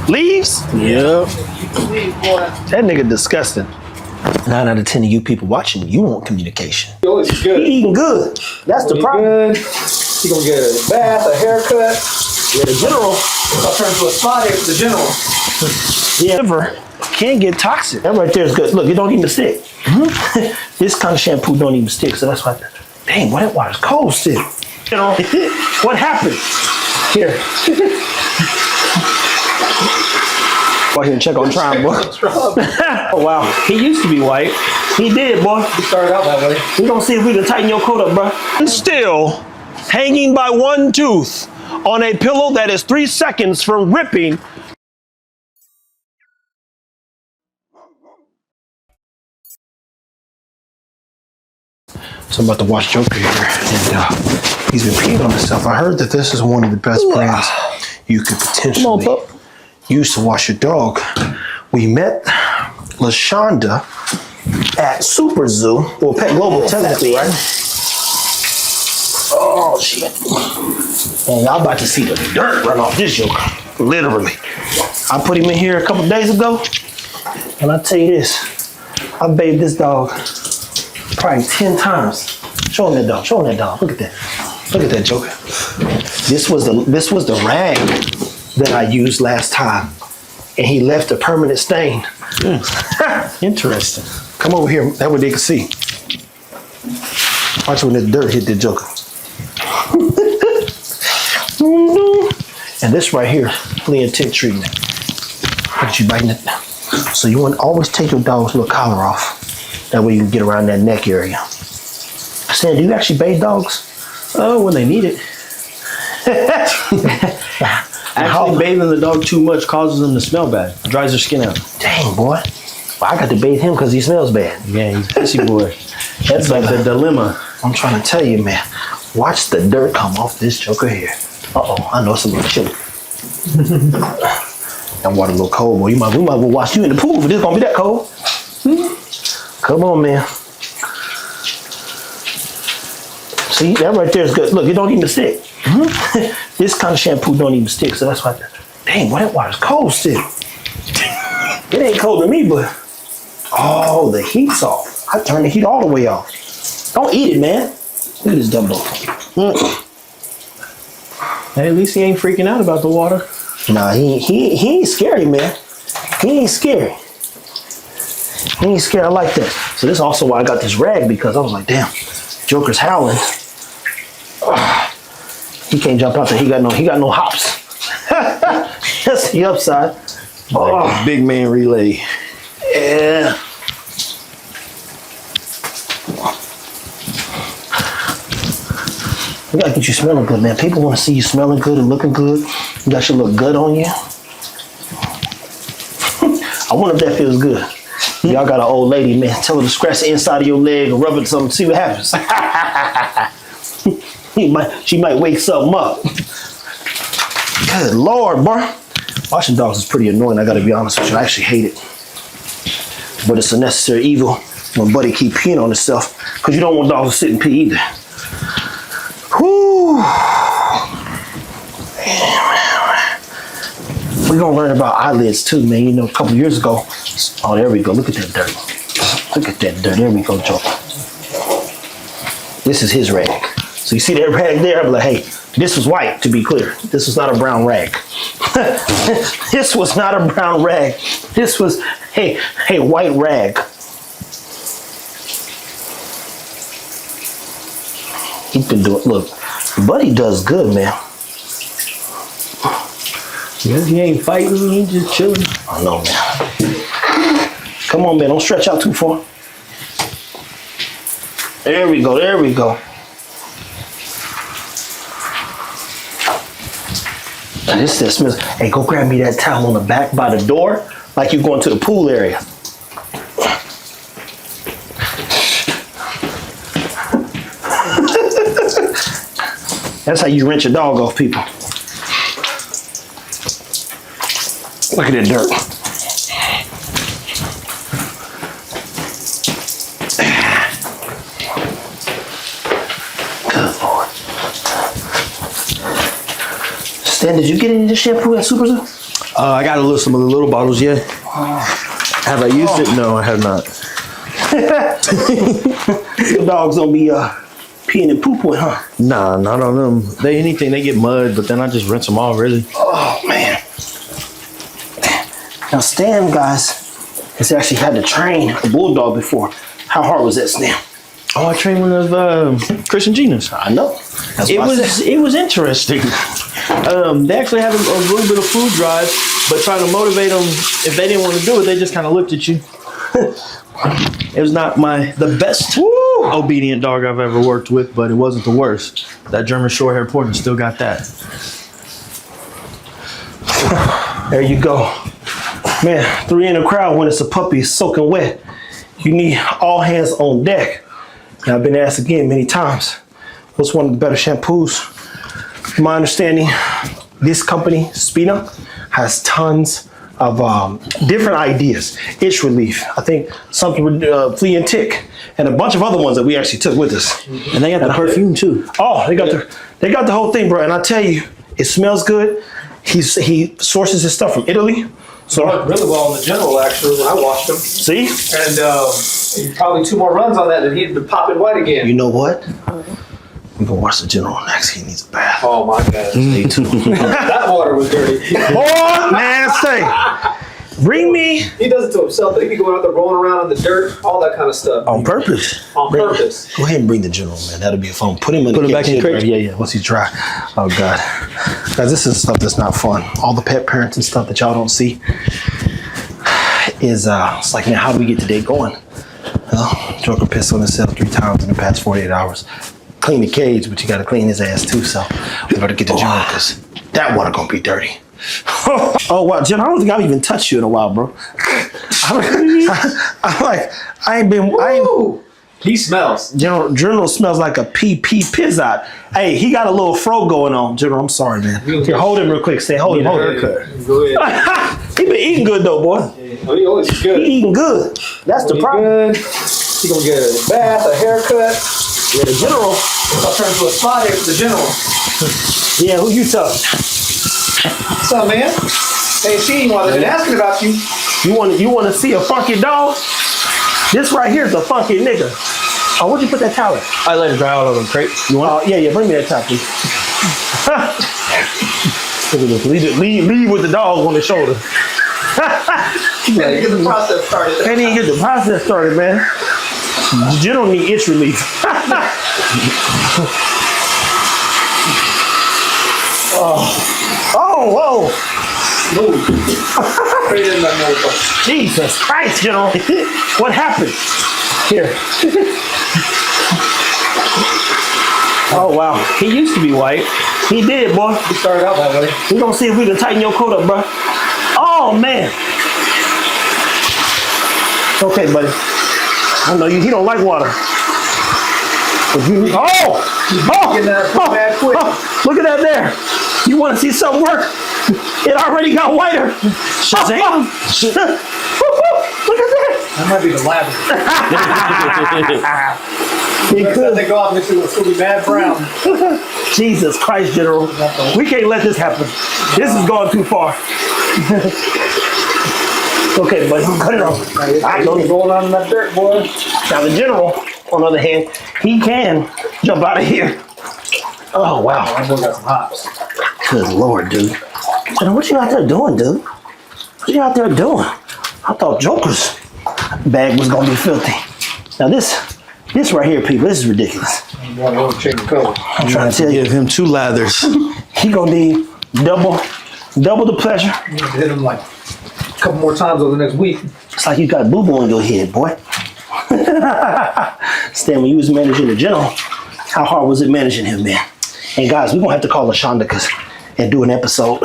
Leaves? Yep. That nigga disgusting. 9 out of 10 of you people watching, you want communication. Yo, it's good. He eating good. That's the problem. Good. He gonna get a bath, a haircut. Yeah, the general. I'll turn into a spa day for the general. Yeah, liver can get toxic. That right there is good. Look, it don't even stick. This kind of shampoo don't even stick, so that's why. Dang, boy, that water's cold still. You know, what happened? Here. Go ahead and check on Tron, boy. Oh, wow. He used to be white. He did, boy. He started out that way. We're gonna see if we can tighten your coat up, bro. Still hanging by one tooth on a pillow that is 3 seconds from ripping. So I'm about to watch Joker here, and he's been peeing on himself. I heard that this is one of the best brands you could potentially use to wash your dog. We met LaShonda at Super Zoo, or Pet Global technically, right? Oh shit. And y'all about to see the dirt run off this Joker, literally. I put him in here a couple days ago, and I tell you this, I bathed this dog probably 10 times. Show him that dog, show him that dog. Look at that. Look at that Joker. This was the rag that I used last time, and he left a permanent stain. Interesting. Come over here, that way they can see. Watch when the dirt hit the Joker. And this right here, flea and tick treatment. Look at you biting it. So you want to always take your dog's little collar off. That way you can get around that neck area. Sam, do you actually bathe dogs? Oh, when they need it. Actually, bathing the dog too much causes them to smell bad. It dries their skin out. Dang, boy. Well, I got to bathe him because he smells bad. Yeah, he's a pissy boy. That's like the dilemma. I'm trying to tell you, man. Watch the dirt come off this Joker here. Uh-oh, I know it's a little chilly. That water a little cold, boy. We might well wash you in the pool if it's gonna be that cold. Come on, man. See, that right there is good. Look, it don't even stick. This kind of shampoo don't even stick, so that's why. Dang, boy, that water's cold still. It ain't cold to me, but oh, the heat's off. I turned the heat all the way off. Don't eat it, man. Look at this dumb dog. Hey, at least he ain't freaking out about the water. Nah, he ain't scary, man. He ain't scary. He ain't scared. I like that. So this is also why I got this rag, because I was like, damn, Joker's howling. He can't jump out there. He got no hops. That's the upside. Like big man relay. Yeah. We gotta get you smelling good, man. People want to see you smelling good and looking good. You got your little gut on you. I wonder if that feels good. Y'all got an old lady, man. Tell her to scratch the inside of your leg or rub it something, see what happens. She might wake something up. Good Lord, bro. Washing dogs is pretty annoying, I gotta be honest with you. I actually hate it. But it's a necessary evil when Buddy keep peeing on himself, because you don't want dogs to sit and pee either. Whew. We're gonna learn about eyelids too, man. You know, a couple years ago. Oh, there we go. Look at that dirt. Look at that dirt. There we go, Joe. This is his rag. So you see that rag there? I'm like, hey, this was white, to be clear. This was not a brown rag. This was not a brown rag. This was a white rag. He's been doing, look, Buddy does good, man. Yeah, he ain't fighting, he just chilling. I know, man. Come on, man, don't stretch out too far. There we go, there we go. Now this smells. Hey, go grab me that towel on the back by the door, like you're going to the pool area. That's how you rinse your dog off, people. Look at that dirt. Good Lord. Stan, did you get any of this shampoo at Super Zoo? I got some of the little bottles, yeah. Have I used it? No, I have not. The dogs don't be peeing and pooping, huh? Nah, not on them. They get mud, but then I just rinse them off, really. Oh, man. Now, Stan, guys, has actually had to train a bulldog before. How hard was that, Stan? Oh, I trained one of Christian Genus. I know. That's It what I was said. it was interesting. They actually had a little bit of food drive, but trying to motivate them, if they didn't want to do it, they just kind of looked at you. It was not the best obedient dog I've ever worked with, but it wasn't the worst. That German Shorthair Porter still got that. There you go. Man, 3 in a crowd when it's a puppy soaking wet. You need all hands on deck. Now, I've been asked again many times, what's one of the better shampoos? From my understanding, this company, Spina, has tons of different ideas. Itch relief, I think something with flea and tick, and a bunch of other ones that we actually took with us. And they got the perfume too. Oh, they got the whole thing, bro. And I tell you, it smells good. He sources his stuff from Italy. So Worked really well in the general, actually, when I watched him. see, And probably 2 more runs on that, and he'd been popping white again. you know what? We can watch the general next. He needs a bath. Oh my God. Stay tuned. That water was dirty. Boy, man, say, bring me He does it to himself, but he be going out there rolling around in the dirt, all that kind of stuff. on purpose. On purpose. Go ahead and bring the general, man. That'll be a fun. Put him in Put the him back in the cage, crate? right? Yeah. Once he's dry. Oh God, guys, this is stuff that's not fun. All the pet parents and stuff that y'all don't see is it's like, man, how do we get today going? Well, Joker pissed on himself 3 times in the past 48 hours. Clean the cage, but you got to clean his ass too. So we better get the general because that water gonna be dirty. Oh wow, Jen, I don't think I've even touched you in a while, bro. Ooh, he smells. General smells like a pee pizzot. Hey, he got a little fro going on, General. I'm sorry, man. Here, hold him real quick. Stay, hold him. Go ahead. He been eating good though, boy. Oh, he always good. He eating good. That's the He problem. good. He gonna get a bath, a haircut. Yeah, the General. I'll turn into a spot here for the general. Yeah, who you tell? What's up, man? Hey, she while they've been asking about you. You want to see a funky dog? This right here is a funky nigga. Oh, where'd you put that towel at? I let it dry out of the crate. You want? Yeah, bring me that towel, please. Look at this. Lead with the dog on the shoulder. Gotta get the process started. Can't even get the process started, man. You don't need itch relief. Whoa. Move. Straight in that motherfucker. Jesus Christ, General. What happened? Here. Oh, wow. He used to be white. He did, boy. He started out that way. We're going to see if we can tighten your coat up, bro. Oh, man. Okay, buddy. I know he don't like water. But you, Getting that mad quick. look at that there. You want to see something work? It already got whiter. Shazam! Look at that. That might be the lather. It Next time could. they go out, it's gonna be mad brown. Jesus Christ, General. We can't let this happen. This is going too far. Okay, buddy, cut it off. I know he's going on in that dirt, boy. Now the General, on the other hand, he can jump out of here. Oh, wow. That boy got some hops. Good Lord, dude. General, what you out there doing, dude? What you out there doing? I thought Joker's bag was going to be filthy. Now this right here, people, this is ridiculous. I'm going to change the color. I'm trying to tell you, Give him 2 lathers. he going to need double the pleasure. I'm gonna hit him like a couple more times over the next week. It's like you got boo-boo on your head, boy. Stan, when you was managing the General, how hard was it managing him, man? And guys, we're going to have to call LaShonda and do an episode.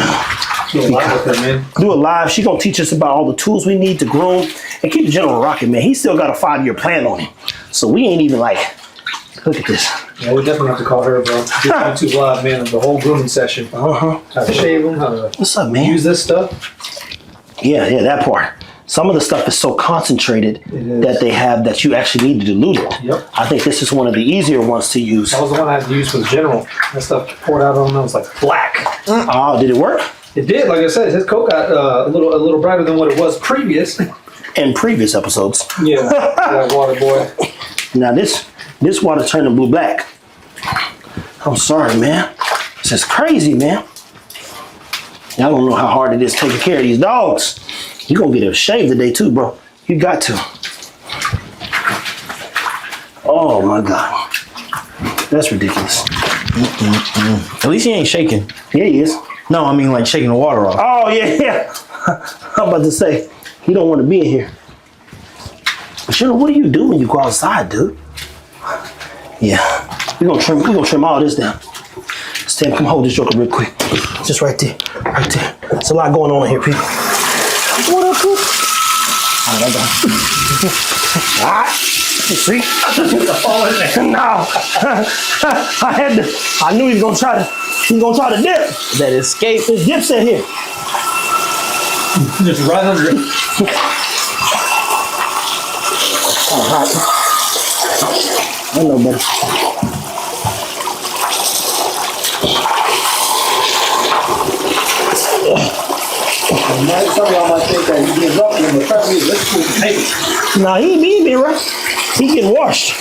Do a lot with him, man. Do it live. She's going to teach us about all the tools we need to groom and keep the General rocking, man. He's still got a 5-year plan on him. So we ain't even like, look at this. Yeah, we definitely have to call her, bro. Do YouTube live, man, the whole grooming session. Uh-huh. How to shave them, how to What's up, man? use this stuff. Yeah, that part. Some of the stuff is so concentrated is. that they have that you actually need to dilute it. Yep. I think this is one of the easier ones to use. That was the one I had to use for the general. That stuff poured out on them was like black. Oh, did it work? It did, like I said, his coat got a little brighter than what it was previous. In previous episodes. Yeah, that water boy. Now this water turning blue black. I'm sorry, man. This is crazy, man. Y'all don't know how hard it is taking care of these dogs. You gonna get a shave today too, bro. You got to. Oh my God. That's ridiculous. At least he ain't shaking. Yeah, he is. No, I mean like shaking the water off. Oh yeah. I'm about to say, he don't want to be in here. Sugar, what do you do when you go outside, dude? Yeah. We're gonna trim all this down. Stan, come hold this joker real quick. Just right there. Right there. There's a lot going on here, people. What up, Coop? Alright, I got it. Alright. See? No. I knew he was gonna try to dip. That escape. There's dips in here. Just right under it. Alright. I know better. Some of y'all might think that he gives up, but trust me, this is paper. Nah, he ain't being right. He getting washed.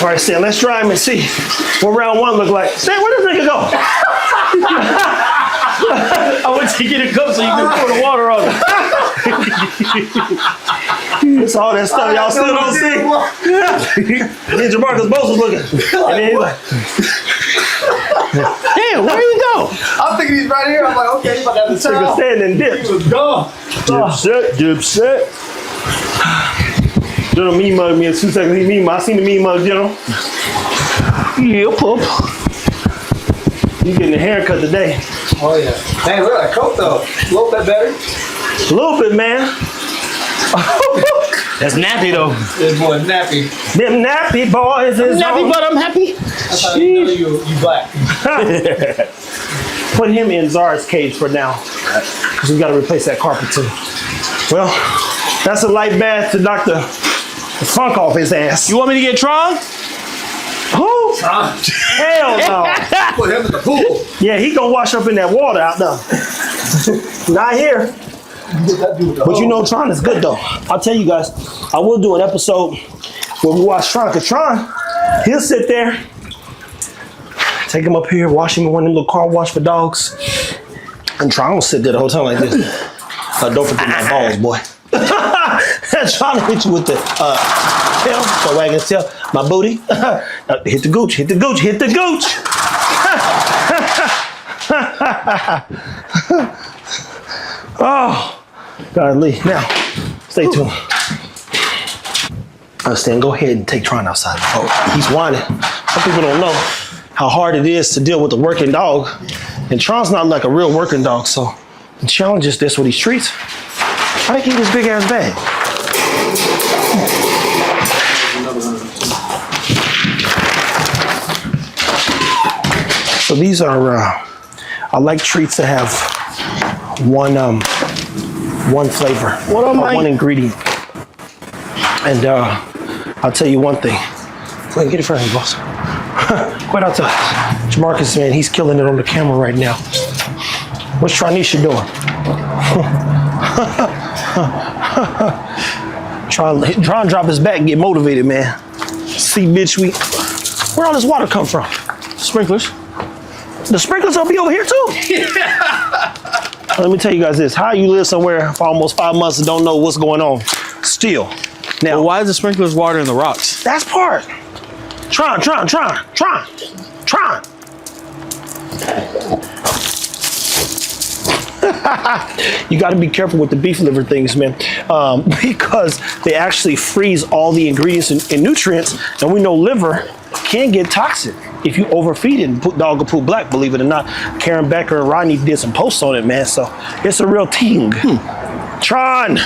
All right, Stan, let's try him and see what round one look like. Stan, where does nigga go? I went to get a cup so you can pour the water on it. It's all that stuff y'all still don't see. And then Jamarcus Bose was looking. And then he's like, Damn, where you go? I'm thinking he's right here. I'm like, okay, he's about to have the nigga towel. standing and dip. He was gone. Dipset. General me mug me in 2 seconds. He me mug. I seen the me mug, General. Yeah, pup. You getting a haircut today. Oh, yeah. Dang, look at that coat, though. A little bit better. A little bit, man. That's nappy though. This boy nappy. Them nappy boys is Nappy, on. but I'm happy. That's how you know you black. Put him in Zara's cage for now. Because we got to replace that carpet too. Well, that's a light bath to knock the funk off his ass. You want me to get Tron? Who? Hell no. Put him in the pool. Yeah, he gonna wash up in that water out there. Not here. But you know Tron is good though. I'll tell you guys, I will do an episode where we watch Tron, because Tron, he'll sit there, take him up here, wash him in one of them little car wash for dogs. And Tron will sit there the whole time like this. Don't forget my balls, boy. Trying to hit you with the tail, my wagon tail, my booty. Hit the gooch, hit the gooch, hit the gooch. Oh, golly. Now, stay tuned. Stan, go ahead and take Tron outside. Oh, he's whining. Some people don't know how hard it is to deal with a working dog. And Tron's not like a real working dog, so the challenge is this with these treats. I can eat this big ass bag. So these are, I like treats that have one flavor, one ingredient. And I'll tell you one thing. Go ahead and get it from him, boss. Quite out to Jamarcus, man, he's killing it on the camera right now. What's Tronisha doing? Try and drop his back and get motivated, man. See, bitch, where all this water come from? Sprinklers. The sprinklers will be over here too. Let me tell you guys this: how you live somewhere for almost 5 months and don't know what's going on? Still, now Well, why is the sprinklers watering the rocks? that's part. Tron. You got to be careful with the beef liver things, man, because they actually freeze all the ingredients and nutrients, and we know liver can get toxic if you overfeed it and dog will poop black, believe it or not. Karen Becker and Rodney did some posts on it, man, so it's a real thing. Tron.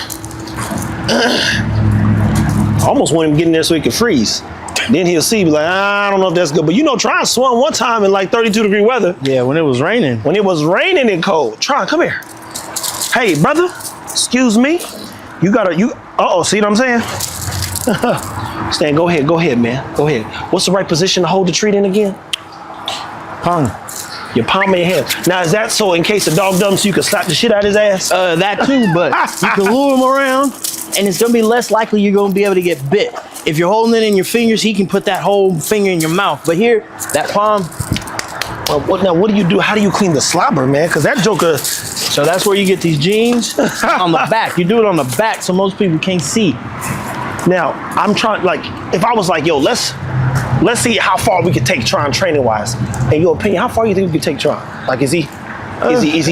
I almost want him getting there so he can freeze. Then he'll see, be like, I don't know if that's good. But you know, Tron swung one time in like 32-degree weather. Yeah, when it was raining. When it was raining and cold. Tron, come here. Hey, brother, excuse me. You, see what I'm saying? Stan, go ahead, man. Go ahead. What's the right position to hold the treat in again? Palm. Your palm of your hand. Now, is that so in case the dog dumps, you can slap the shit out of his ass? That too, but you can lure him around, and it's gonna be less likely you're gonna be able to get bit. If you're holding it in your fingers, he can put that whole finger in your mouth. But here, that palm. Now, what do you do? How do you clean the slobber, man? Because that joker. So that's where you get these jeans on the back. You do it on the back so most people can't see. Now, I'm trying, like, if I was like, yo, let's see how far we could take Tron training wise. In your opinion, how far do you think we could take Tron? Like, is he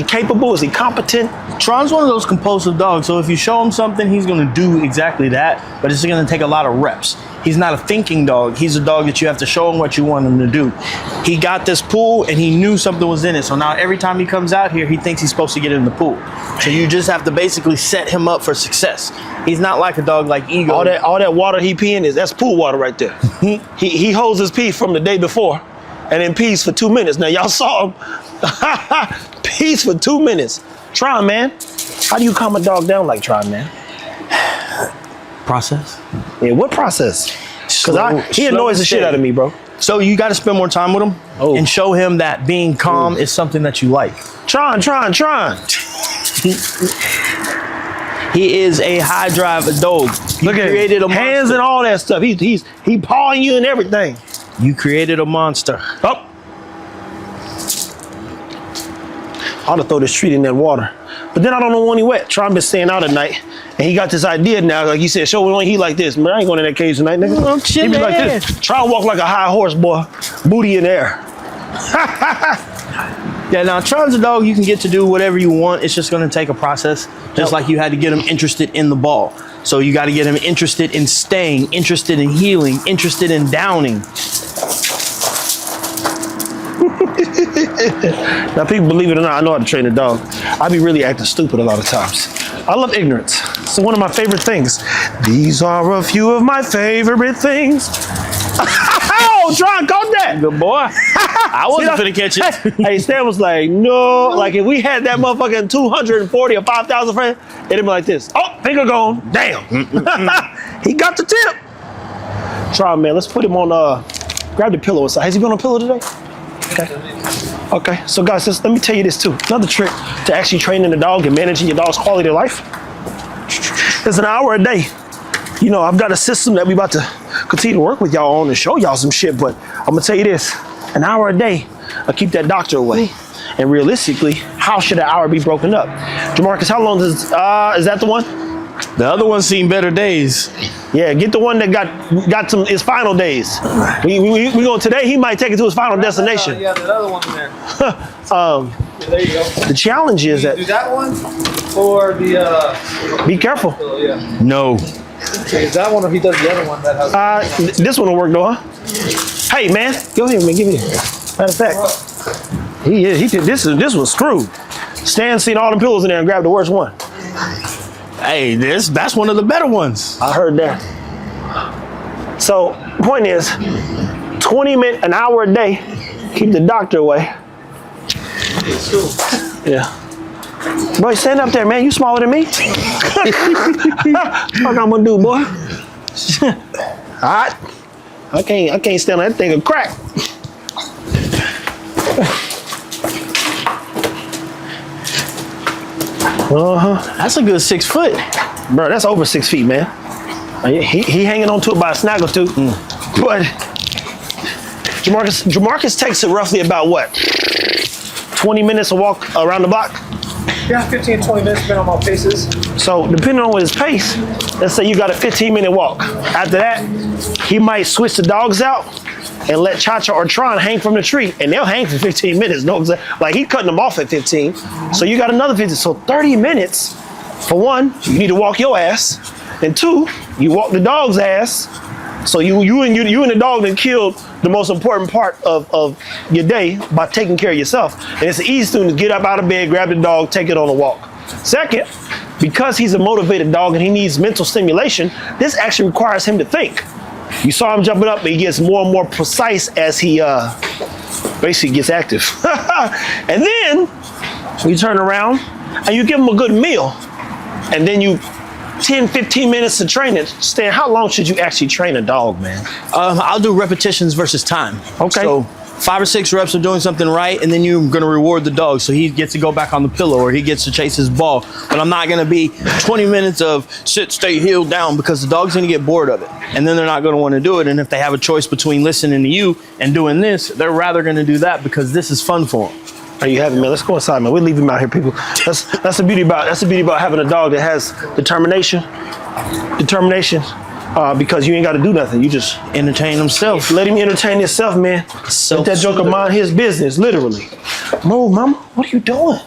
capable? Is he competent? Tron's one of those compulsive dogs. So if you show him something, he's going to do exactly that. But it's going to take a lot of reps. He's not a thinking dog. He's a dog that you have to show him what you want him to do. He got this pool and he knew something was in it. So now every time he comes out here, he thinks he's supposed to get in the pool. So you just have to basically set him up for success. He's not like a dog like Ego. All that water he peeing that's pool water right there. he holds his pee from the day before and then pees for 2 minutes. Now y'all saw him pees for 2 minutes. Tron, man. How do you calm a dog down like Tron, man? Process. Yeah, what process? Because he annoys the shit out of me, bro. So you got to spend more time with him and show him that being calm is something that you like. Tron. He is a high drive dog. Look at him. Hands and all that stuff. He pawing you and everything. You created a monster. Oh. I ought to throw this treat in that water. But then I don't know when he wet. Tron been staying out at night. And he got this idea now, like you said, show me when he like this. Man, I ain't going in that cage tonight, nigga. Oh, shit, he be like this. Try to walk like a high horse, boy. Booty in the air. Yeah, now Tron's a dog you can get to do whatever you want. It's just going to take a process, just like you had to get him interested in the ball. So you got to get him interested in staying, interested in healing, interested in downing. Now, people believe it or not, I know how to train a dog. I be really acting stupid a lot of times. I love ignorance. It's one of my favorite things. These are a few of my favorite things. Oh, Tron, caught that. Good boy. I wasn't finna catch it. Hey, Stan was like, no. Like, if we had that motherfucking 240 or 5,000 friends, it'd be like this. Oh, finger gone. Damn. He got the tip. Tron, man, let's put him on, grab the pillow aside. Has he been on a pillow today? Okay, so guys, let me tell you this too. Another trick to actually training the dog and managing your dog's quality of life is an hour a day. You know, I've got a system that we about to continue to work with y'all on and show y'all some shit, but I'm gonna tell you this, an hour a day will keep that doctor away. And realistically, how should an hour be broken up? Jamarcus, how long does, is that the one? The other one's seen better days. Yeah, get the one that got some his final days. We go today. He might take it to his final destination. Yeah, that other one in there. There you go. The challenge is that Do that one or the be careful. yeah. No. Okay, is that one or he does the other one that has This one will work though, huh? Hey man, go ahead, man. Give me this. Matter of fact, he did this. This was screwed. Stan seen all the pillows in there and grabbed the worst one. Hey, that's one of the better ones. I heard that. So, point is, 20 minutes, an hour a day, keep the doctor away. Yeah. Boy, stand up there, man. You smaller than me. What I'm gonna do, boy? All right. I can't stand on that thing. A crack. That's a good 6 foot. Bro, that's over 6 feet, man. He hanging on to it by a snag or two. But Jamarcus takes it roughly about what? 20 minutes to walk around the block? Yeah, 15, 20 minutes depending on my paces. So depending on his pace, let's say you got a 15-minute walk. After that, he might switch the dogs out and let Cha-Cha or Tron hang from the tree, and they'll hang for 15 minutes. No, like he's cutting them off at 15. So you got another 15. So 30 minutes, for one, you need to walk your ass, and two, you walk the dog's ass. So you and the dog then killed the most important part of your day by taking care of yourself. And it's the easiest thing to get up out of bed, grab the dog, take it on a walk. Second, because he's a motivated dog and he needs mental stimulation, this actually requires him to think. You saw him jumping up, but he gets more and more precise as he basically gets active. And then you turn around and you give him a good meal. And then you 10, 15 minutes to train it. Stan, how long should you actually train a dog, man? I'll do repetitions versus time. Okay. So 5 or 6 reps of doing something right, and then you're going to reward the dog. So he gets to go back on the pillow or he gets to chase his ball. But I'm not going to be 20 minutes of sit, stay, heel, down, because the dog's going to get bored of it. And then they're not going to want to do it. And if they have a choice between listening to you and doing this, they're rather going to do that because this is fun for them. Are you having, man? Let's go inside, man. We're leaving him out here, people. That's the beauty about having a dog that has determination. Because you ain't got to do nothing. You just Entertain themselves. let him entertain himself, man. Let that joker mind his business, literally. Move, mama. What are you doing?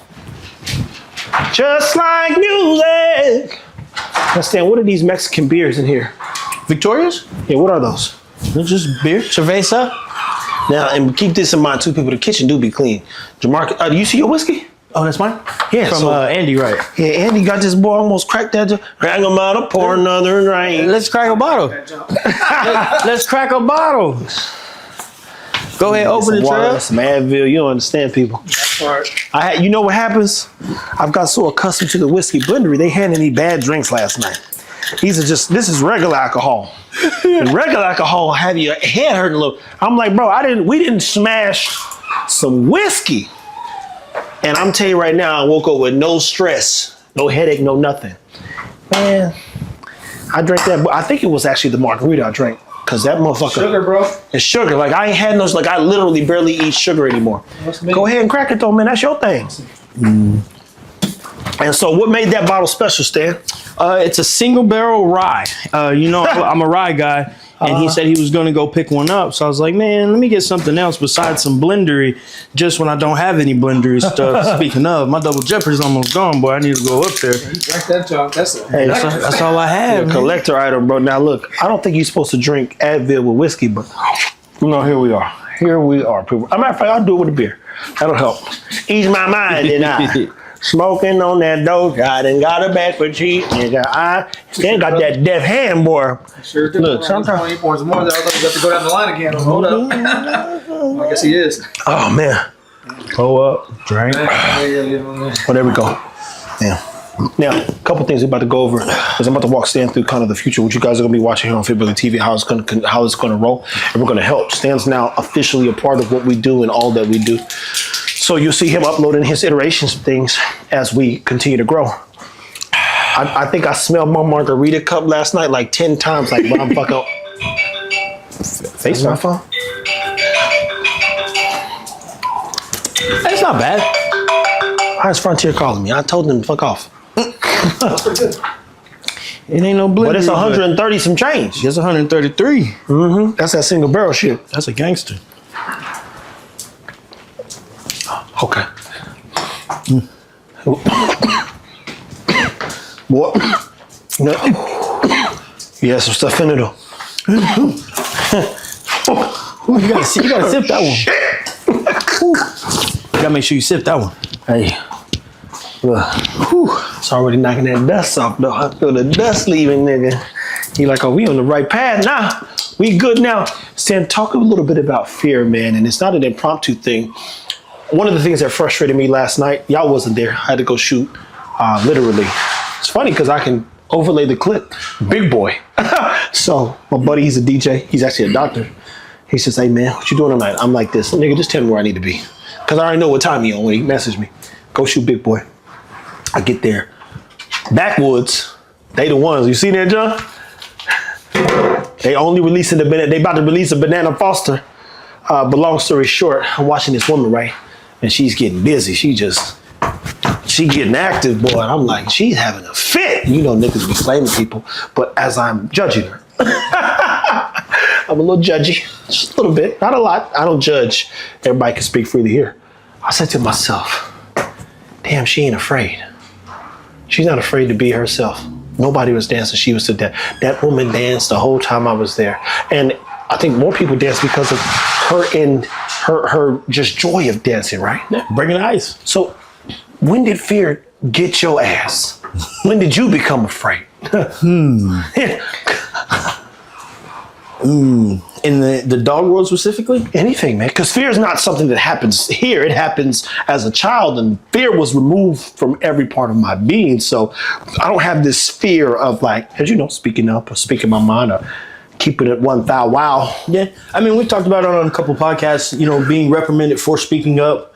Just like music. Understand? What are these Mexican beers in here? Victoria's? Yeah, what are those? They're just beer. Cerveza. Now, and keep this in mind too, people. The kitchen do be clean. Jamarcus, do you see your whiskey? Oh, that's mine? Yeah, From so- Andy, right? Yeah, Andy got this boy almost cracked that. Hang him out, pour another drink. Let's crack a bottle. Let's crack a bottle. Go ahead, open the Water, trail. some Advil. You don't understand, people. You know what happens? I've got so accustomed to the whiskey blendery. They handed me bad drinks last night. This is regular alcohol. And regular alcohol have your head hurting a little. I'm like, bro, we didn't smash some whiskey. And I'm telling you right now, I woke up with no stress, no headache, no nothing. Man, I drank that. I think it was actually the margarita I drank. Cause that motherfucker. Sugar, bro. It's sugar. Like I ain't had no, like I literally barely eat sugar anymore. Go ahead and crack it though, man. That's your thing. And so what made that bottle special, Stan? It's a single barrel rye. I'm a rye guy, and he said he was going to go pick one up. So I was like, man, let me get something else besides some blendery, just when I don't have any blendery stuff. Speaking of, my double jeopardy's almost gone, boy. I need to go up there. You drank that junk. That's all I have. Man. Collector item, bro. Now look, I don't think you're supposed to drink Advil with whiskey, but here we are. Here we are, people. As a matter of fact, I'll do it with a beer. That'll help. Ease my mind, and I. Smoking on that dope, I done got a back for cheap. Nigga, I still got that deaf hand, boy. Sure do. Look, sometimes. 20 points more. I thought you have to go down the line again. Hold up. I guess he is. Oh man. Pull up, drink. Well, there we go. Yeah. Now, a couple things we're about to go over is I'm about to walk Stan through kind of the future, what you guys are gonna be watching here on Fitbilly TV, how it's gonna roll, and we're gonna help. Stan's now officially a part of what we do and all that we do. So you'll see him uploading his iterations of things as we continue to grow. I think I smelled my margarita cup last night like 10 times, like when I'm fucking face my phone. It's not bad. Why is Frontier calling me? I told them to fuck off. That's pretty good. It ain't no blendery. But it's 130 some change. It's 133. Mm-hmm. That's that single barrel shit. That's a gangster. Okay. What? No. Yeah, some stuff in it though. You gotta sip that one. You gotta make sure you sip that one. Hey. It's already knocking that dust off though. I feel the dust leaving, nigga. He like, oh, we on the right path now. We good now. Stan, talk a little bit about fear, man. And it's not an impromptu thing. One of the things that frustrated me last night, y'all wasn't there. I had to go shoot, literally. It's funny because I can overlay the clip. Big boy. So my buddy, he's a DJ. He's actually a doctor. He says, hey man, what you doing tonight? I'm like this. Nigga, just tell me where I need to be. Because I already know what time he on when he messaged me. Go shoot Big Boy. I get there. Backwoods, they the ones. You see that, John? They only releasing they about to release a Banana Foster. But long story short, I'm watching this woman, right? And she's getting busy. She getting active, boy. And I'm like, she's having a fit. You know, niggas be flaming people. But as I'm judging her, I'm a little judgy, just a little bit, not a lot. I don't judge. Everybody can speak freely here. I said to myself, damn, she ain't afraid. She's not afraid to be herself. Nobody was dancing. She was to dance. That woman danced the whole time I was there. And I think more people dance because of her and her just joy of dancing, right? Yeah, bringing the ice. So when did fear get your ass? When did you become afraid? In the dog world specifically? Anything, man. Because fear is not something that happens here. It happens as a child, and fear was removed from every part of my being. So I don't have this fear of, like, as you know, speaking up or speaking my mind or keep it at 1,000. Wow. Yeah, I mean, we've talked about it on a couple podcasts. You know, being reprimanded for speaking up,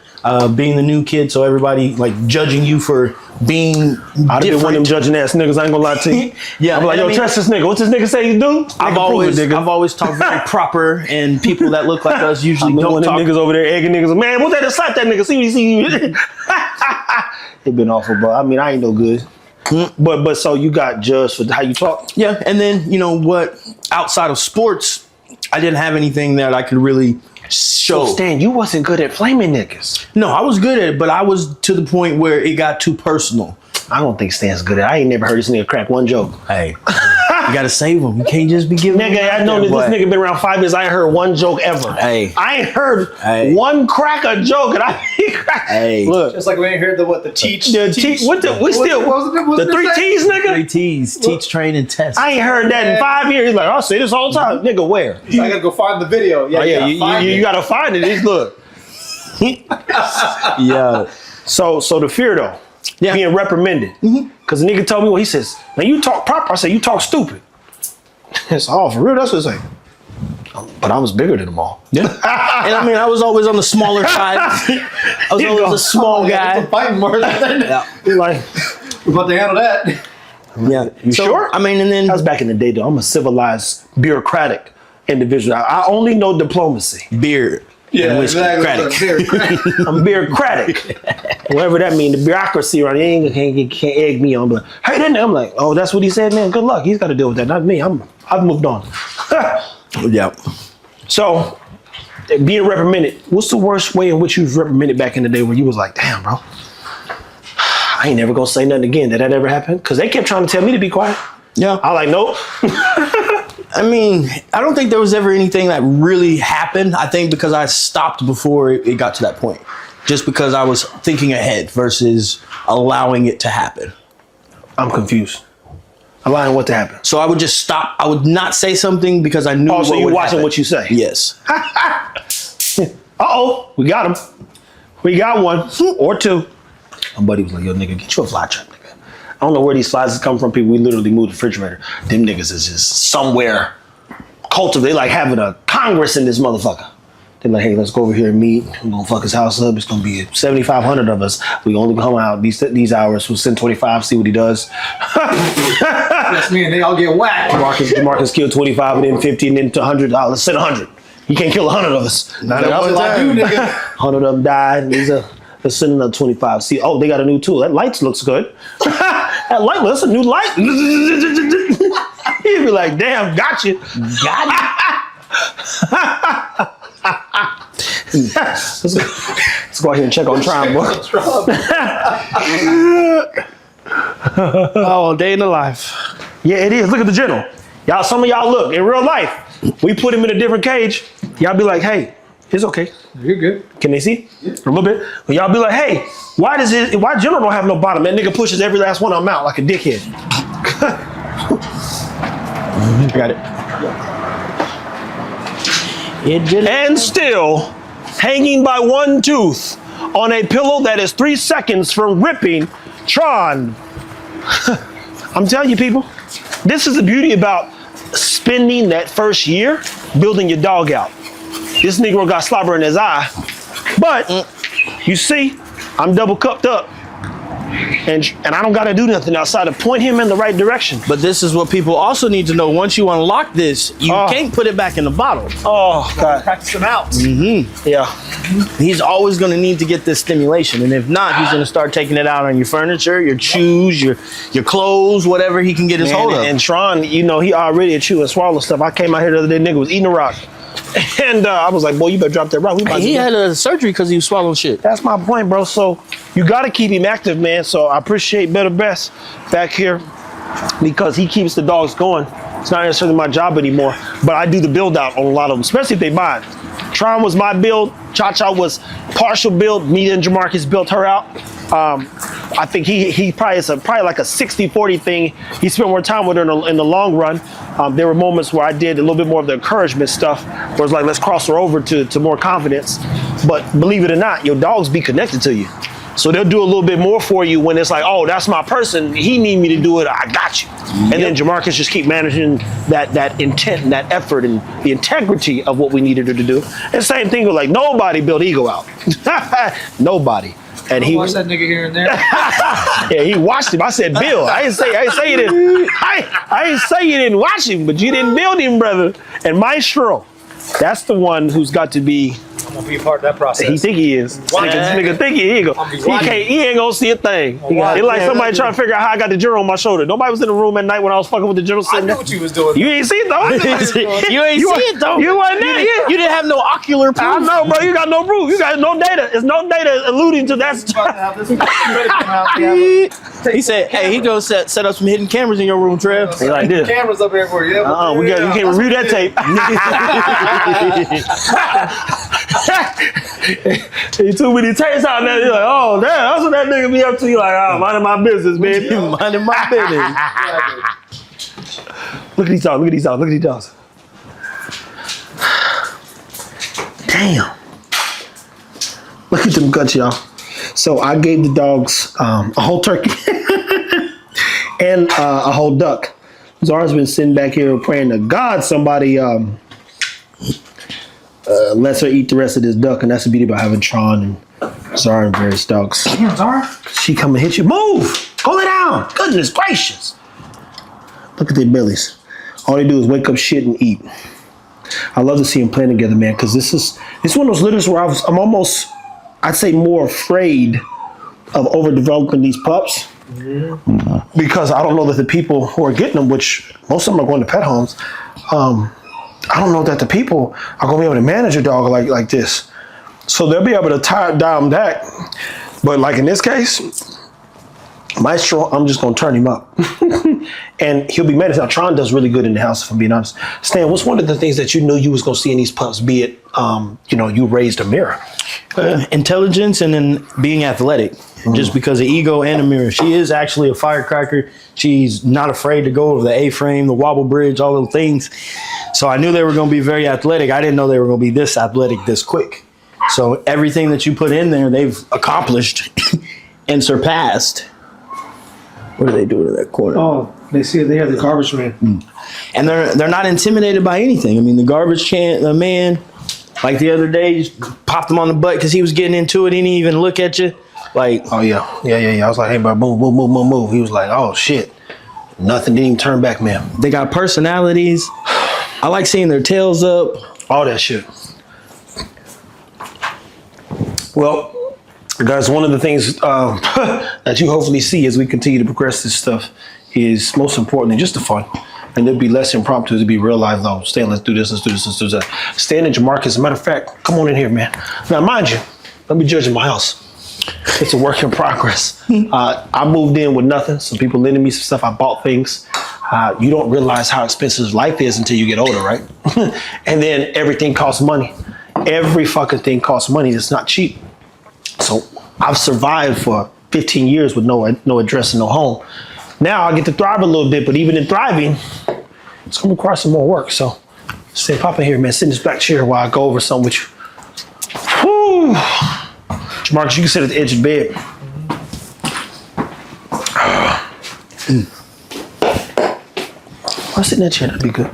being the new kid, so everybody like judging you for being I'd have been one of them judging ass niggas. I ain't gonna lie to you. Yeah, I'm like, yo, trust this nigga. What's this nigga say you do? I've always talked very proper, and people that look like us usually don't one talk. of them niggas over there egging niggas. Man, what's that to slap that nigga? See what he see. It been awful, but I mean, I ain't no good. But so you got judged for how you talk? Yeah, and then you know what? Outside of sports, I didn't have anything that I could really show. So Stan, you wasn't good at flaming niggas. No, I was good at it, but I was to the point where it got too personal. I don't think Stan's good at it. I ain't never heard this nigga crack one joke. Hey, you gotta save him. You can't just be giving. Nigga, I know that this nigga been around 5 years. I ain't heard one joke ever. Hey. I ain't heard one crack a joke, and I crack. Hey. Look. Just like we ain't heard the teach. The teach. What the? We still. What was the 3 T's, nigga. 3 T's. Teach, train, and test. I ain't heard that in 5 years. He's like, I'll say this all the time. Nigga, where? I gotta go find the video. Yeah, You gotta find it. It's look. Yeah. So the fear though, being reprimanded. Cause the nigga told me what he says. Man, you talk proper. I said you talk stupid. It's all for real. That's what it's like. But I was bigger than them all. Yeah. And I mean, I was always on the smaller side. I was always a small guy. Fighting more than Like, we're about to handle that. yeah. You sure? I mean, and then That was back in the day though. I'm a civilized, bureaucratic individual. I only know diplomacy. beer. Yeah, and whiskey. exactly. I'm bureaucratic. Whatever that means, the bureaucracy around here can't egg me on. But hey, then I'm like, oh, that's what he said, man. Good luck. He's got to deal with that, not me. I've moved on. Yeah. So, being reprimanded. What's the worst way in which you was reprimanded back in the day where you was like, damn, bro, I ain't never gonna say nothing again? Did that ever happen? Because they kept trying to tell me to be quiet. Yeah. I like, nope. I mean, I don't think there was ever anything that really happened. I think because I stopped before it got to that point. Just because I was thinking ahead versus allowing it to happen. I'm confused. Allowing what to happen? So I would just stop. I would not say something because I knew Oh, so what you would watching happen. what you say? Yes. Uh-oh, we got him. We got one or two. My buddy was like, yo, nigga, get you a fly trap, nigga. I don't know where these flies come from. People, we literally moved the refrigerator. Them niggas is just somewhere cultivated. They like having a Congress in this motherfucker. They're like, hey, let's go over here and meet. We're gonna fuck his house up. It's gonna be 7,500 of us. We only come out these hours. We'll send 25, see what he does. That's me, and they all get whacked. Marcus killed 25 and then 50 and then to 100. Let's send 100. You can't kill 100 of us. Not at one time. 100 of them died. And let's send another 25. See, oh, they got a new tool. That light looks good. That light, that's a new light. He'd be like, damn, got you. Let's go out here and check on Tron, boy. Oh, day in the life. Yeah, it is. Look at the general. Y'all, some of y'all look, in real life, we put him in a different cage. Y'all be like, hey, it's okay. You're good. Can they see? Yeah. A little bit. But y'all be like, hey, why general don't have no bottom? That nigga pushes every last one of them out like a dickhead. Got it. And still hanging by one tooth on a pillow that is 3 seconds from ripping, Tron. I'm telling you, people, this is the beauty about spending that first year building your dog out. This Negro got slobber in his eye, but you see, I'm double cupped up. And I don't got to do nothing outside of point him in the right direction. But this is what people also need to know. Once you unlock this, you can't put it back in the bottle. Oh, God. Practice him out. Mm-hmm. Yeah. He's always going to need to get this stimulation. And if not, he's going to start taking it out on your furniture, your shoes, your clothes, whatever he can get his hold of. And Tron, you know, he already a chew and swallow stuff. I came out here the other day, nigga was eating a rock. And I was like, boy, you better drop that rock. He had a surgery because he was swallowing shit. That's my point, bro. So you got to keep him active, man. So I appreciate Better Best back here because he keeps the dogs going. It's not necessarily my job anymore, but I do the build out on a lot of them, especially if they buy it. Tron was my build. Cha-Cha was partial build. Me and Jamarcus built her out. I think he probably is probably like a 60-40 thing. He spent more time with her in the long run. There were moments where I did a little bit more of the encouragement stuff, where it's like, let's cross her over to more confidence. But believe it or not, your dogs be connected to you. So they'll do a little bit more for you when it's like, oh, that's my person. He need me to do it. I got you. And then Jamarcus just keep managing that intent and that effort and the integrity of what we needed her to do. And same thing with like nobody built ego out. Nobody. And he watch that nigga here and there. Yeah, he watched him. I said, Bill. I didn't say you didn't. I didn't say you didn't watch him, but you didn't build him, brother. And Maestro, that's the one who's got to be. I'm gonna be a part of that process. He think he is. Nigga think he ain't gonna see a thing. It's like somebody trying to figure out how I got the journal on my shoulder. Nobody was in the room at night when I was fucking with the journal I sitting knew there. what you was doing. You ain't see it though. You ain't see it though. You wasn't there. You didn't have no ocular proof. I know, bro. You got no proof. You got no data. There's no data alluding to that stuff. He said, "Hey, he goes set up some hidden cameras in your room, Trev." He like this. Cameras up here for you. You can't review that tape. He too many tapes out there. You're like, oh, damn, that's what that nigga be up to. You like, oh, minding my business, man. Minding my business. Look at these dogs. Look at these dogs. Look at these dogs. Damn. Look at them guts, y'all. So I gave the dogs a whole turkey and a whole duck. Zara's been sitting back here praying to God somebody lets her eat the rest of this duck, and that's the beauty about having Tron and Zara and various dogs. Damn, Zara. She come and hit you. Move! Go lay down! Goodness gracious! Look at their bellies. All they do is wake up, shit, and eat. I love to see them playing together, man, because it's one of those litters where I'm almost, I'd say, more afraid of overdeveloping these pups. Because I don't know that the people who are getting them, which most of them are going to pet homes, I don't know that the people are going to be able to manage a dog like this. So they'll be able to tie down that. But like in this case, Maestro, I'm just going to turn him up. And he'll be managed. Now, Tron does really good in the house, if I'm being honest. Stan, what's one of the things that you knew you was going to see in these pups, be it, you raised a mirror? Intelligence and then being athletic. Just because of ego and a mirror. She is actually a firecracker. She's not afraid to go over the A-frame, the wobble bridge, all those things. So I knew they were going to be very athletic. I didn't know they were going to be this athletic this quick. So everything that you put in there, they've accomplished and surpassed. What are they doing in that corner? Oh, they have the garbage man. And they're not intimidated by anything. I mean, the garbage can, the man, like the other day, just popped him on the butt because he was getting into it. He didn't even look at you. Like, oh yeah. I was like, hey, bro, move. He was like, oh shit, nothing. Didn't even turn back, man. They got personalities. I like seeing their tails up. All that shit. Well, guys, one of the things that you hopefully see as we continue to progress this stuff is most importantly just the fun. And there'll be less impromptu. It'll be real life though. Stan, let's do this, let's do that. Stan and Jamarcus, as a matter of fact, come on in here, man. Now, mind you, don't be judging my house. It's a work in progress. I moved in with nothing. Some people lending me some stuff. I bought things. You don't realize how expensive life is until you get older, right? And then everything costs money. Every fucking thing costs money. It's not cheap. So I've survived for 15 years with no address and no home. Now I get to thrive a little bit, but even in thriving, it's gonna require some more work. So say, pop in here, man. Sit in this back chair while I go over something with you. Whew. Marcus, you can sit at the edge of the bed. I'll sit in that chair, that'd be good.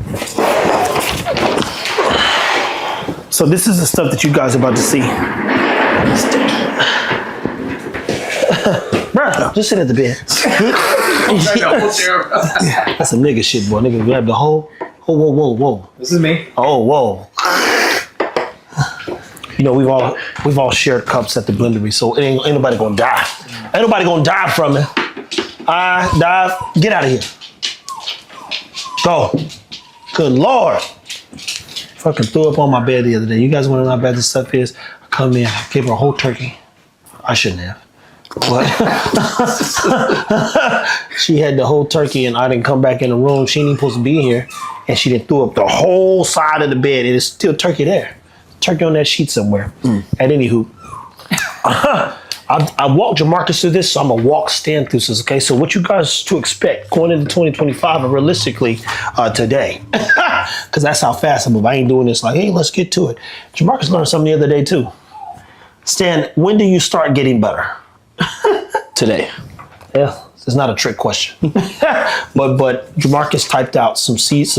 So this is the stuff that you guys are about to see. Bruh, just sit at the bed. That's some nigga shit, boy. Nigga grab the whole. Oh, whoa. This is me. Oh, whoa. You know, we've all shared cups at the blendery, so ain't nobody gonna die. Ain't nobody gonna die from it. I die. Get out of here. Go. Good Lord. Fucking threw up on my bed the other day. You guys wanna know how bad this stuff is? I come in, gave her a whole turkey. I shouldn't have. But she had the whole turkey and I didn't come back in the room. She ain't even supposed to be here. And she done threw up the whole side of the bed. And it's still turkey there. Turkey on that sheet somewhere. At anywho. I walked Jamarcus through this, so I'm gonna walk Stan through this, okay? So what you guys to expect going into 2025 and realistically today. Because that's how fast I move. I ain't doing this like, hey, let's get to it. Jamarcus learned something the other day too. Stan, when do you start getting better? Today. Yeah, it's not a trick question. but Jamarcus typed out some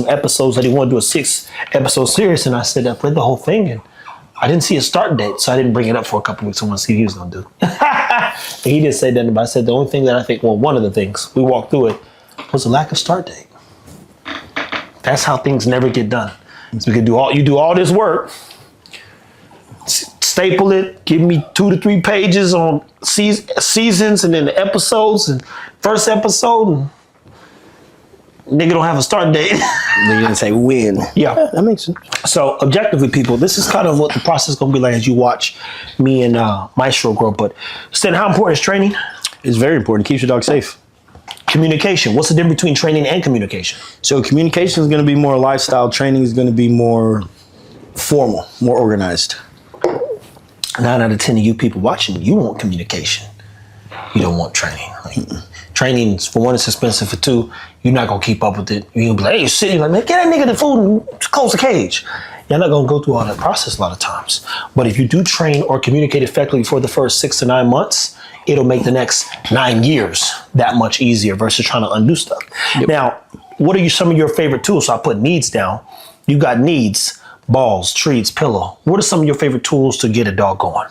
episodes that he wanted to do a 6-episode series, and I said I played the whole thing, and I didn't see a start date, so I didn't bring it up for a couple weeks. I want to see what he was gonna do. And he didn't say that, but I said the only thing that I think, well, one of the things we walked through it was a lack of start date. That's how things never get done. So we could do all this work, staple it, give me 2 to 3 pages on seasons and then the episodes and first episode, and nigga don't have a start date. They didn't say when. Yeah, that makes sense. So objectively, people, this is kind of what the process is going to be like as you watch me and Maestro grow. But Stan, how important is training? It's very important. It keeps your dog safe. Communication. What's the difference between training and communication? So communication is going to be more lifestyle. Training is going to be more formal, more organized. 9 out of 10 of you people watching, you want communication. You don't want training. Training, for one, it's expensive. For two, you're not going to keep up with it. You're going to be like, hey, shit. You're like, man, get that nigga the food and close the cage. You're not going to go through all that process a lot of times. But if you do train or communicate effectively for the first 6 to 9 months, it'll make the next 9 years that much easier versus trying to undo stuff. Yep. Now, what are some of your favorite tools? So I put needs down. You got needs, balls, treats, pillow. What are some of your favorite tools to get a dog going?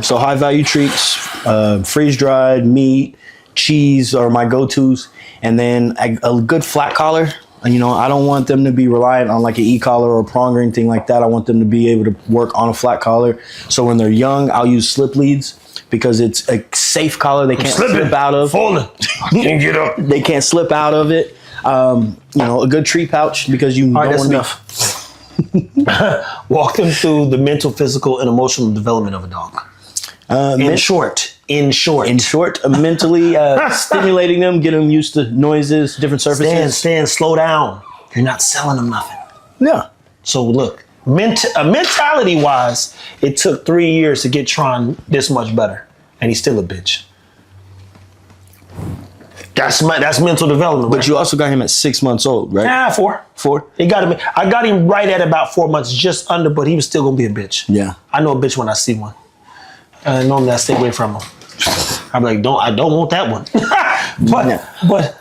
So high value treats, freeze dried meat, cheese are my go-tos, and then a good flat collar. You know, I don't want them to be reliant on like an e-collar or a prong or anything like that. I want them to be able to work on a flat collar. So when they're young, I'll use slip leads because it's a safe collar they can't slip out of. Falling. Can't get up. They can't slip out of it. You know, a good treat pouch because you don't want to Walk them through the mental, physical, and emotional development of a dog. In short, mentally stimulating them, get them used to noises, different surfaces. Stan, slow down. You're not selling them nothing. Yeah. So look, mentality-wise, it took 3 years to get Tron this much better, and he's still a bitch. That's mental development. But right? you also got him at 6 months old, right? Nah, 4. I got him right at about 4 months, just under, but he was still gonna be a bitch. Yeah. I know a bitch when I see one. Normally I stay away from him. I'm like, I don't want that one. but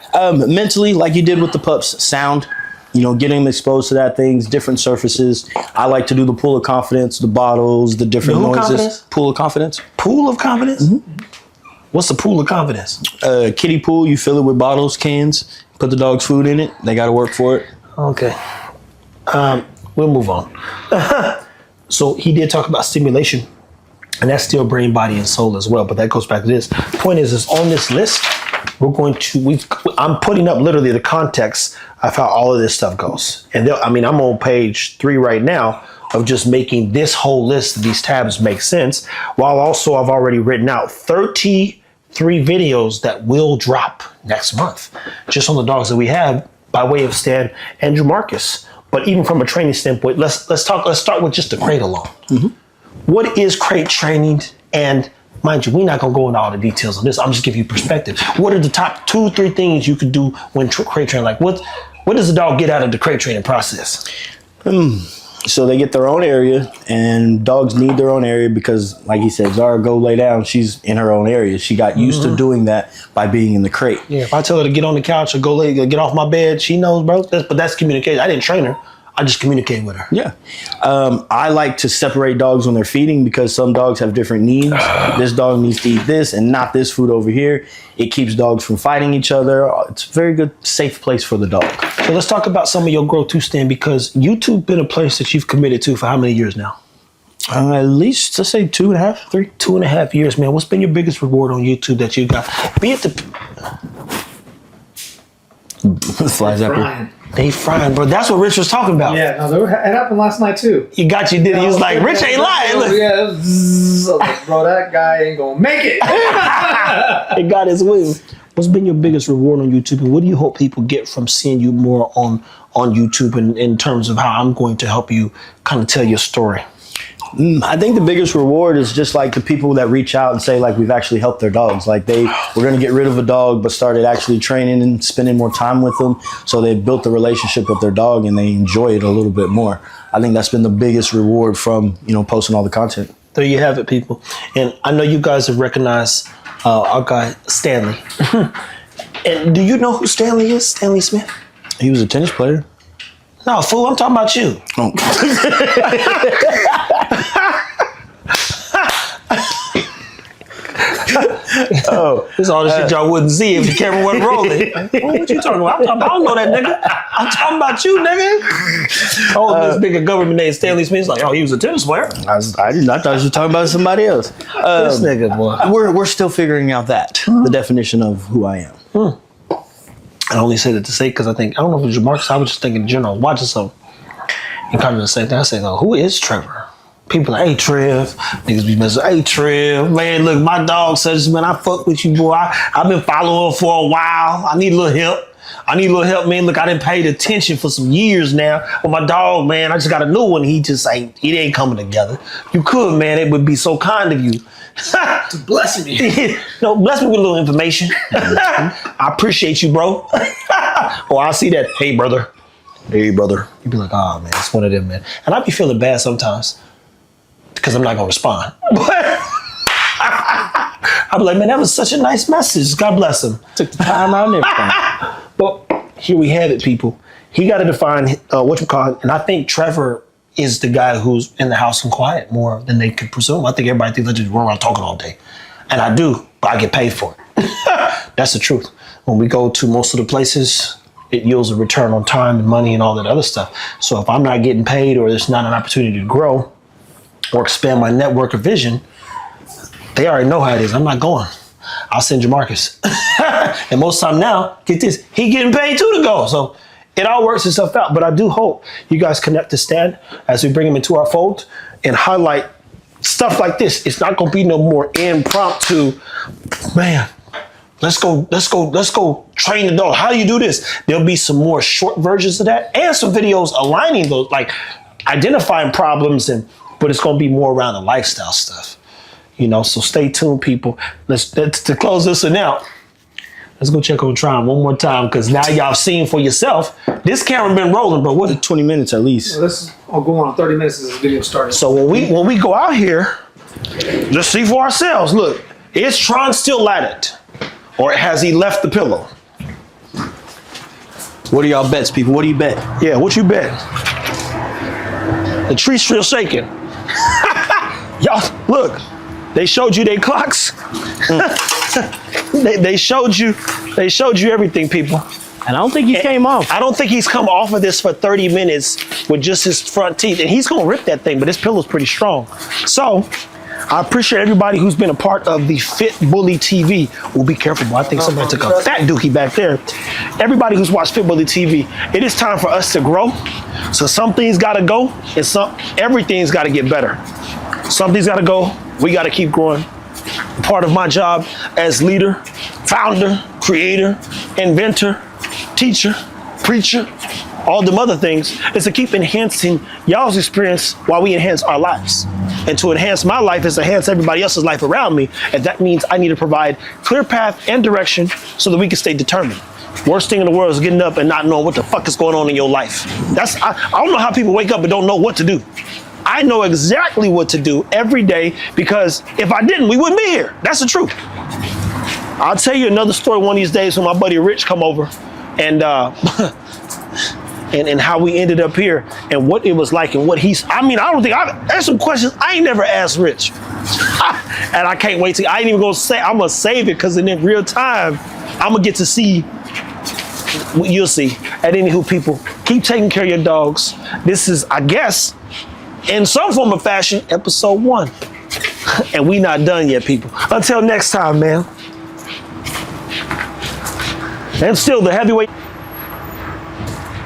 mentally, like you did with the pups, sound. You know, getting them exposed to that things, different surfaces. I like to do the pool of confidence, the bottles, the different noises. Confidence? Pool of confidence. Pool of confidence? Mm-hmm. What's the pool of confidence? Kiddie pool. You fill it with bottles, cans. Put the dog's food in it. They got to work for it. Okay. We'll move on. So he did talk about stimulation, and that's still brain, body, and soul as well. But that goes back to this. Point is on this list, I'm putting up literally the context of how all of this stuff goes. And I'm on page 3 right now of just making this whole list of these tabs make sense. While also I've already written out 33 videos that will drop next month, just on the dogs that we have by way of Stan and Jamarcus. But even from a training standpoint, let's start with just the crate alone. Mm-hmm. What is crate training? And mind you, we're not gonna go into all the details on this. I'm just giving you perspective. What are the top 2-3 things you could do when crate training? Like what does the dog get out of the crate training process? So they get their own area, and dogs need their own area because, like he said, Zara, go lay down. She's in her own area. She got used to doing that by being in the crate. Yeah, if I tell her to get on the couch or get off my bed, she knows, bro. But that's communication. I didn't train her. I just communicate with her. Yeah. I like to separate dogs when they're feeding because some dogs have different needs. This dog needs to eat this and not this food over here. It keeps dogs from fighting each other. It's a very good, safe place for the dog. So let's talk about some of your growth too, Stan, because YouTube been a place that you've committed to for how many years now? At least, let's say 2.5, 3. 2.5 years, man. What's been your biggest reward on YouTube that you got? Be it the flies up here. They frying, bro. That's what Rich was talking about. Yeah, no, it happened last night too. You got you, did he? He was like, Rich ain't lying. Look. Yeah, bro, that guy ain't gonna make it. It got his wings. What's been your biggest reward on YouTube, and what do you hope people get from seeing you more on YouTube in terms of how I'm going to help you kind of tell your story? I think the biggest reward is just like the people that reach out and say like we've actually helped their dogs. Like they were going to get rid of a dog but started actually training and spending more time with them. So they built the relationship with their dog and they enjoy it a little bit more. I think that's been the biggest reward from, posting all the content. There you have it, people. And I know you guys have recognized our guy Stanley. And do you know who Stanley is? Stanley Smith? He was a tennis player. No, fool, I'm talking about you. Oh. Oh, this is all the shit y'all wouldn't see if the camera wasn't rolling. What you talking about? I don't know that nigga. I'm talking about you, nigga. Oh, this nigga government named Stanley Smith's like, oh, he was a tennis player. I thought you were talking about somebody else. This nigga, boy. We're still figuring out that the definition of who I am. I only said it to say because I don't know if it was Jamarcus. I was just thinking in general, watching something. He kind of the same thing. I said, oh, who is Trevor? People like, hey, Trev. Niggas be messing, hey, Trev. Man, look, my dog says, man, I fuck with you, boy. I've been following her for a while. I need a little help. Man. Look, I didn't pay attention for some years now. But my dog, man, I just got a new one. He ain't coming together. You could, man. It would be so kind of you. To bless me. No, bless me with a little information. I appreciate you, bro. Oh, I see that. Hey, brother. You'd be like, oh, man, it's one of them, man. And I be feeling bad sometimes because I'm not going to respond. But I'll be like, man, that was such a nice message. God bless him. Took the time out and everything. But here we have it, people. He got to define whatchamacallit. And I think Trevor is the guy who's in the house and quiet more than they could presume. I think everybody thinks I just run around talking all day. And I do, but I get paid for it. That's the truth. When we go to most of the places, it yields a return on time and money and all that other stuff. So if I'm not getting paid or there's not an opportunity to grow or expand my network or vision, they already know how it is. I'm not going. I'll send Jamarcus. And most time now, get this, he getting paid too to go. So it all works itself out. But I do hope you guys connect to Stan as we bring him into our fold and highlight stuff like this. It's not going to be no more impromptu, man. Let's go train the dog. How do you do this? There'll be some more short versions of that and some videos aligning those, like identifying problems, but it's going to be more around the lifestyle stuff. So stay tuned, people. Let's to close this one out. Let's go check on Tron one more time because now y'all seen for yourself. This camera been rolling, but what? 20 minutes at least. I'll go on 30 minutes as this video started. So when we go out here, just see for ourselves. Look, is Tron still at it? Or has he left the pillow? What are y'all bets, people? What do you bet? Yeah, what you bet? The tree's still shaking. Y'all, look, they showed you their clocks. they showed you everything, people. And I don't think he came off. I don't think he's come off of this for 30 minutes with just his front teeth. And he's gonna rip that thing, but his pillow's pretty strong. So, I appreciate everybody who's been a part of the Fit Bully TV. Well, be careful, boy. I think somebody took a fat dookie back there. Everybody who's watched Fit Bully TV, it is time for us to grow. So some things gotta go, and everything's gotta get better. Some things gotta go. We gotta keep growing. Part of my job as leader, founder, creator, inventor, teacher, preacher, all them other things, is to keep enhancing y'all's experience while we enhance our lives. And to enhance my life is to enhance everybody else's life around me. And that means I need to provide clear path and direction so that we can stay determined. Worst thing in the world is getting up and not knowing what the fuck is going on in your life. I don't know how people wake up and don't know what to do. I know exactly what to do every day because if I didn't, we wouldn't be here. That's the truth. I'll tell you another story one of these days when my buddy Rich come over and and how we ended up here and what it was like and what there's some questions I ain't never asked Rich. And I can't wait I ain't even gonna say, I'm gonna save it because in real time, I'm gonna get to see, you'll see. At anywho, people, keep taking care of your dogs. This is, I guess, in some form of fashion, episode 1. And we not done yet, people. Until next time, man. And still the heavyweight.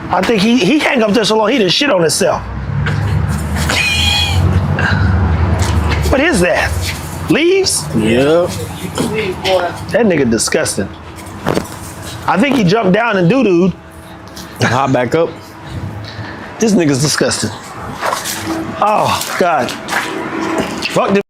I think he hang up there so long he didn't shit on himself. What is that? Leaves? Yep. That nigga disgusting. I think he jumped down and doo-dooed. Hop back up. This nigga's disgusting. Oh, God. Fuck this.